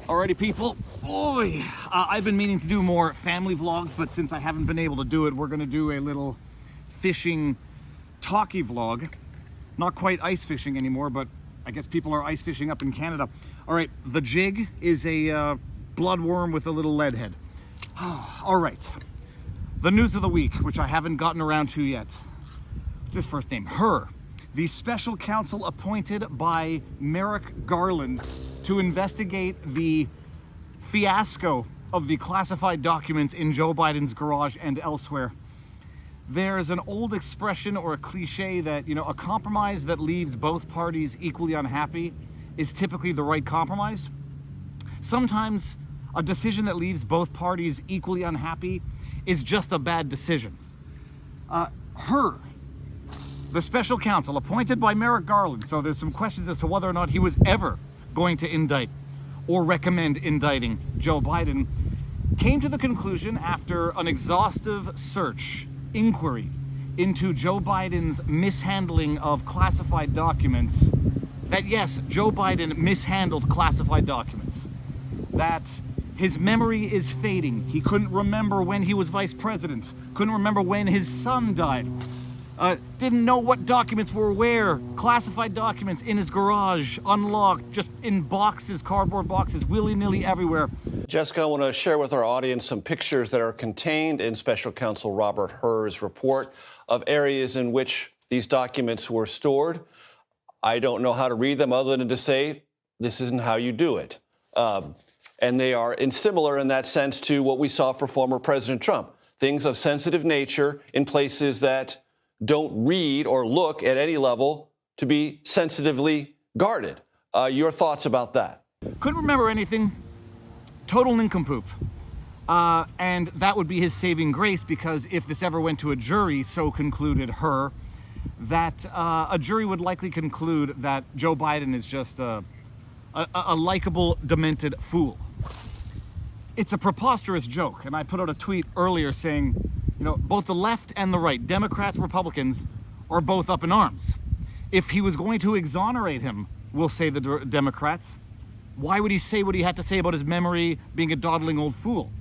Alrighty, people. Boy, I've been meaning to do more family vlogs, but since I haven't been able to do it, we're gonna do a little fishing talkie vlog. Not quite ice fishing anymore, but I guess people are ice fishing up in Canada. All right, the jig is a bloodworm with a little lead head. All right, the news of the week, which I haven't gotten around to yet. What's his first name? Her. The special counsel appointed by Merrick Garland to investigate the fiasco of the classified documents in Joe Biden's garage and elsewhere. There's an old expression or a cliche that, you know, a compromise that leaves both parties equally unhappy is typically the right compromise. Sometimes a decision that leaves both parties equally unhappy is just a bad decision. The special counsel appointed by Merrick Garland, so there's some questions as to whether or not he was ever going to indict or recommend indicting Joe Biden, came to the conclusion after an exhaustive inquiry into Joe Biden's mishandling of classified documents that yes, Joe Biden mishandled classified documents, that his memory is fading. He couldn't remember when he was vice president, couldn't remember when his son died. Didn't know what documents were where, classified documents in his garage, unlocked, just in boxes, cardboard boxes, willy-nilly everywhere. Jessica, I want to share with our audience some pictures that are contained in Special Counsel Robert Hur's report of areas in which these documents were stored. I don't know how to read them other than to say, this isn't how you do it. And they are similar in that sense to what we saw for former President Trump. Things of sensitive nature in places that don't read or look at any level to be sensitively guarded. Your thoughts about that? Couldn't remember anything. Total nincompoop. And that would be his saving grace, because if this ever went to a jury, so concluded Her, that a jury would likely conclude that Joe Biden is just a likable, demented fool. It's a preposterous joke, and I put out a tweet earlier saying, you know, both the left and the right, Democrats, Republicans, are both up in arms. If he was going to exonerate him, we'll say the Democrats, why would he say what he had to say about his memory being a dawdling old fool?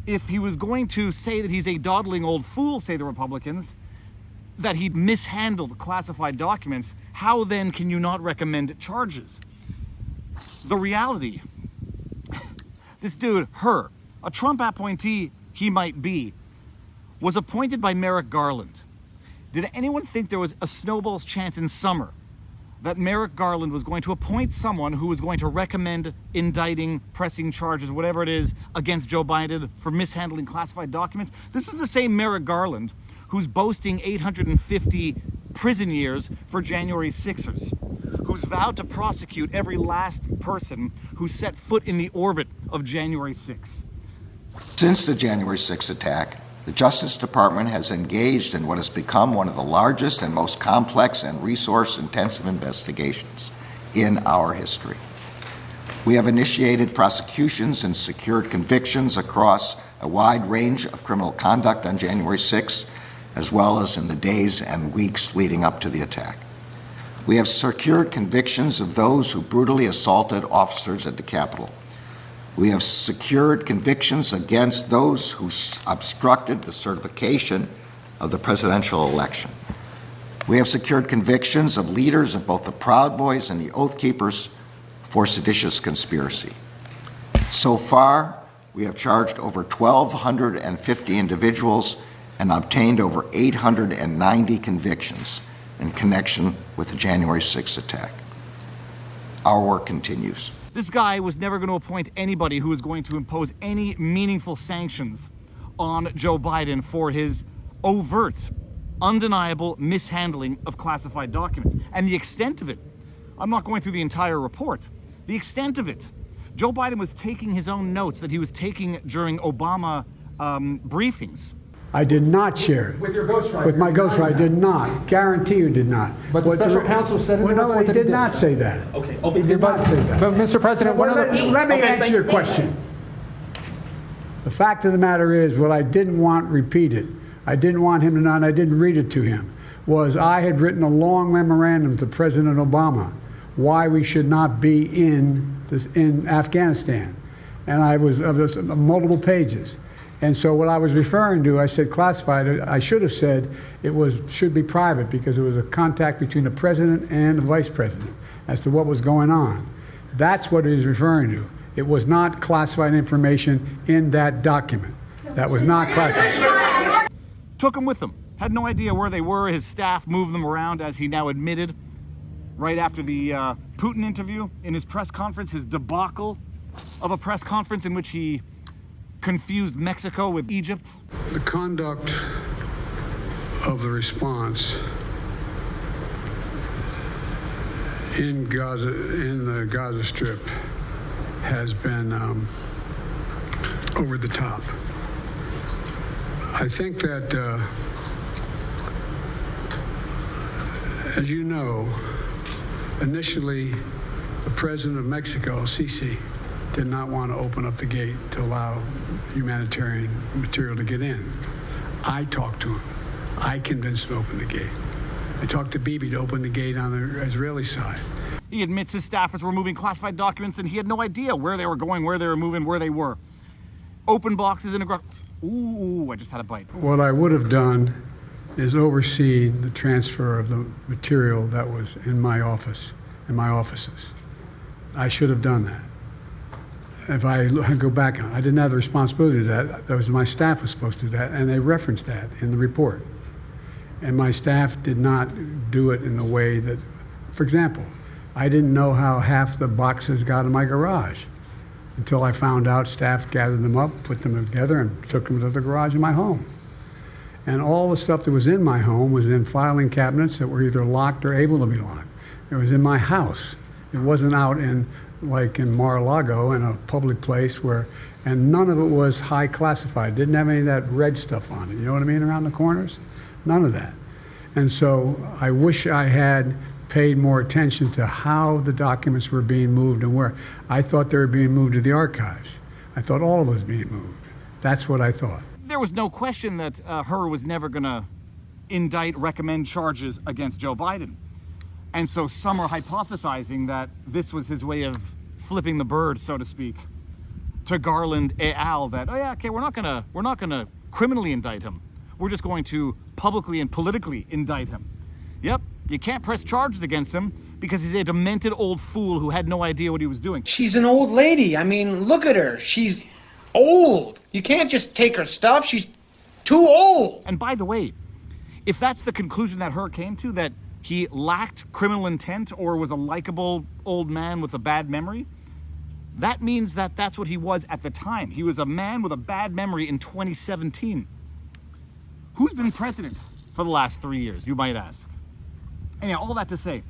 If he was going to say that he's a dawdling old fool, say the Republicans, that he mishandled classified documents, how then can you not recommend charges? The reality, this dude, Her, a Trump appointee he might be, was appointed by Merrick Garland. Did anyone think there was a snowball's chance in summer that Merrick Garland was going to appoint someone who was going to recommend indicting, pressing charges, whatever it is, against Joe Biden for mishandling classified documents? This is the same Merrick Garland who's boasting 850 prison years for January 6ers, who's vowed to prosecute every last person who set foot in the orbit of January 6th. Since the January 6th attack, the Justice Department has engaged in what has become one of the largest and most complex and resource-intensive investigations in our history. We have initiated prosecutions and secured convictions across a wide range of criminal conduct on January 6th, as well as in the days and weeks leading up to the attack. We have secured convictions of those who brutally assaulted officers at the Capitol. We have secured convictions against those who obstructed the certification of the presidential election. We have secured convictions of leaders of both the Proud Boys and the Oath Keepers for seditious conspiracy. So far, we have charged over 1,250 individuals and obtained over 890 convictions in connection with the January 6th attack. Our work continues. This guy was never going to appoint anybody who was going to impose any meaningful sanctions on Joe Biden for his overt, undeniable mishandling of classified documents. And the extent of it, I'm not going through the entire report, the extent of it, Joe Biden was taking his own notes that he was taking during Obama briefings. I did not share it. With your ghostwriter? With my ghostwriter, I did not. Guarantee you did not. But the special counsel said in the no, report he that he did not say that. Okay. He did not say that. But Mr. President, one of the... Let me answer your question. The fact of the matter is, what I didn't want repeated, I didn't want him to know, and I didn't read it to him, was I had written a long memorandum to President Obama why we should not be in in Afghanistan, and I was of this multiple pages. And so what I was referring to, I said classified. I should have said should be private because it was a contact between the president and the vice president as to what was going on. That's what he was referring to. It was not classified information in that document. That was not classified. Took him with him. Had no idea where they were. His staff moved them around, as he now admitted right after the Putin interview in his press conference, his debacle of a press conference in which he confused Mexico with Egypt. The conduct of the response in Gaza, in the Gaza Strip, has been over the top. I think that, as you know, initially, the president of Mexico, Sisi, did not want to open up the gate to allow humanitarian material to get in. I talked to him. I convinced him to open the gate. I talked to Bibi to open the gate on the Israeli side. He admits his staffers were moving classified documents and he had no idea where they were going, where they were moving, where they were. Open boxes in a garage. Ooh, I just had a bite. What I would have done is oversee the transfer of the material that was in my office, in my offices. I should have done that. If I go back, I didn't have the responsibility to that. That was my staff was supposed to do that, and they referenced that in the report. And my staff did not do it in the way that, for example, I didn't know how half the boxes got in my garage until I found out staff gathered them up, put them together, and took them to the garage in my home. And all the stuff that was in my home was in filing cabinets that were either locked or able to be locked. It was in my house. It wasn't out in, like in Mar-a-Lago, in a public place where, and none of it was high classified. Didn't have any of that red stuff on it. You know what I mean, around the corners? None of that. And so I wish I had paid more attention to how the documents were being moved and where. I thought they were being moved to the archives. I thought all of it was being moved. That's what I thought. There was no question that Hur was never going to recommend charges against Joe Biden. And so some are hypothesizing that this was his way of flipping the bird, so to speak, to Garland et al. That, oh yeah, okay, we're not gonna criminally indict him. We're just going to publicly and politically indict him. Yep, you can't press charges against him because he's a demented old fool who had no idea what he was doing. She's an old lady. I mean, look at her. She's old. You can't just take her stuff. She's too old. And by the way, if that's the conclusion that Hur came to, that he lacked criminal intent or was a likable old man with a bad memory, that means that that's what he was at the time. He was a man with a bad memory in 2017. Who's been president for the last 3 years, you might ask? Anyhow, all that to say,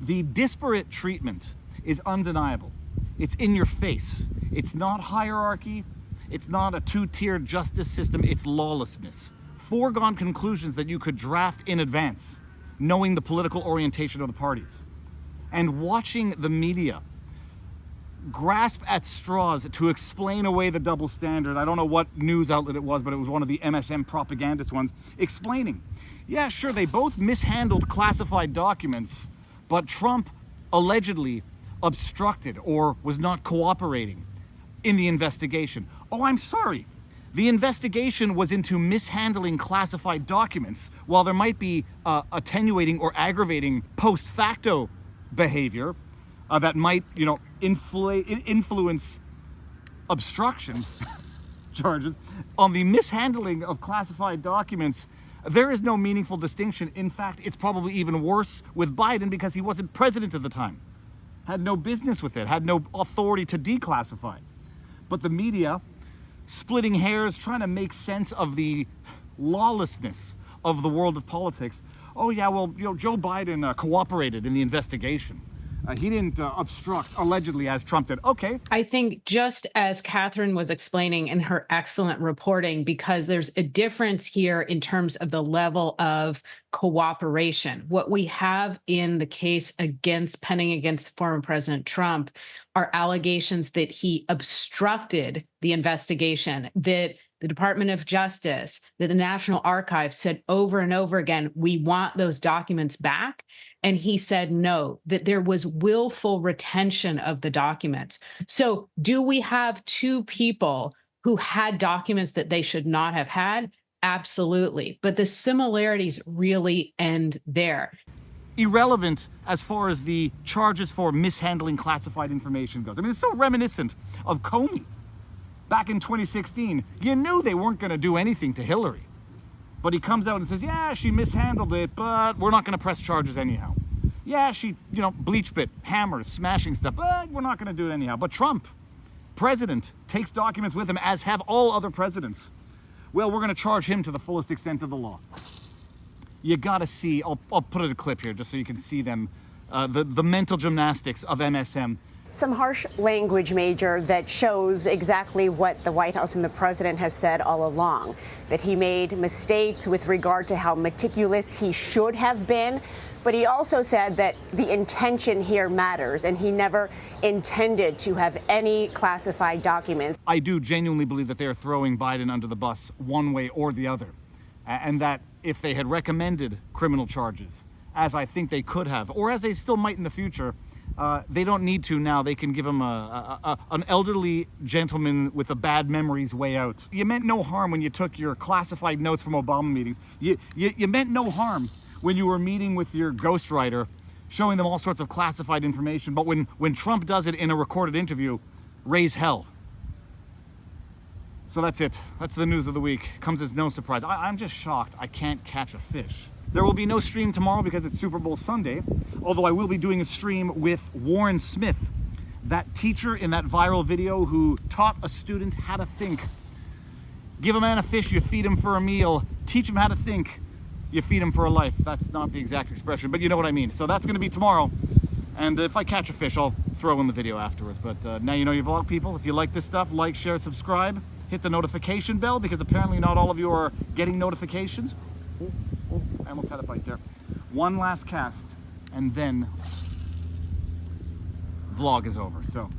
the disparate treatment is undeniable. It's in your face. It's not hierarchy. It's not a two-tiered justice system. It's lawlessness. Foregone conclusions that you could draft in advance, knowing the political orientation of the parties. And watching the media grasp at straws to explain away the double standard. I don't know what news outlet it was, but it was one of the MSM propagandist ones, explaining, yeah, sure, they both mishandled classified documents, but Trump allegedly obstructed or was not cooperating in the investigation. Oh, I'm sorry. The investigation was into mishandling classified documents. While there might be attenuating or aggravating post facto behavior that might, influence obstruction charges, on the mishandling of classified documents, there is no meaningful distinction. In fact, it's probably even worse with Biden because he wasn't president at the time, had no business with it, had no authority to declassify. But the media, splitting hairs, trying to make sense of the lawlessness of the world of politics. Oh yeah, well, Joe Biden cooperated in the investigation. He didn't obstruct, allegedly, as Trump did. Okay. I think just as Catherine was explaining in her excellent reporting, because there's a difference here in terms of the level of cooperation. What we have in the case pending against former President Trump are allegations that he obstructed the investigation, that the Department of Justice, that the National Archives said over and over again, we want those documents back. And he said no, that there was willful retention of the documents. So do we have two people who had documents that they should not have had? Absolutely. But the similarities really end there. Irrelevant as far as the charges for mishandling classified information goes. I mean, it's so reminiscent of Comey. Back in 2016, you knew they weren't going to do anything to Hillary. But he comes out and says, yeah, she mishandled it, but we're not going to press charges anyhow. Yeah, she, bleach bit, hammers, smashing stuff, but we're not going to do it anyhow. But Trump, president, takes documents with him, as have all other presidents. Well, we're going to charge him to the fullest extent of the law. You got to see, I'll put it a clip here just so you can see them, the mental gymnastics of MSM. Some harsh language, Major, that shows exactly what the White House and the president has said all along, that he made mistakes with regard to how meticulous he should have been. But he also said that the intention here matters, and he never intended to have any classified documents. I do genuinely believe that they are throwing Biden under the bus one way or the other, and that if they had recommended criminal charges, as I think they could have, or as they still might in the future, they don't need to now. They can give him an elderly gentleman with a bad memories way out. You meant no harm when you took your classified notes from Obama meetings. You meant no harm when you were meeting with your ghostwriter, showing them all sorts of classified information. But when Trump does it in a recorded interview, raise hell. So that's it. That's the news of the week. Comes as no surprise. I'm just shocked I can't catch a fish. There will be no stream tomorrow because it's Super Bowl Sunday, although I will be doing a stream with Warren Smith, that teacher in that viral video who taught a student how to think. Give a man a fish, you feed him for a meal. Teach him how to think, you feed him for a life. That's not the exact expression, but you know what I mean. So that's going to be tomorrow, and if I catch a fish, I'll throw in the video afterwards. But now you know your vlog, people. If you like this stuff, like, share, subscribe. Hit the notification bell, because apparently not all of you are getting notifications. Oh, I almost had a bite there. One last cast, and then vlog is over. So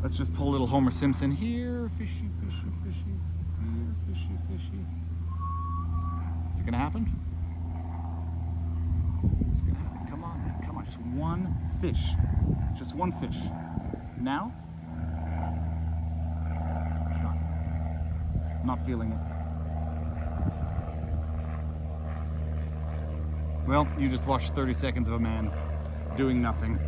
let's just pull a little Homer Simpson here. Fishy, fishy, fishy. Here, fishy, fishy. Is it gonna happen? Is it gonna happen? Come on, come on. Just one fish. Just one fish. Now? It's not. I'm not feeling it. Well, you just watched 30 seconds of a man doing nothing.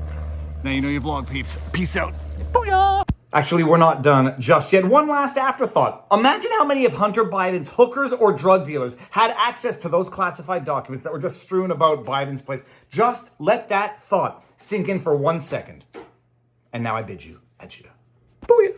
Now you know your vlog, peeps. Peace out. Booyah! Actually, we're not done just yet. One last afterthought. Imagine how many of Hunter Biden's hookers or drug dealers had access to those classified documents that were just strewn about Biden's place. Just let that thought sink in for 1 second. And now I bid you adieu. Booyah!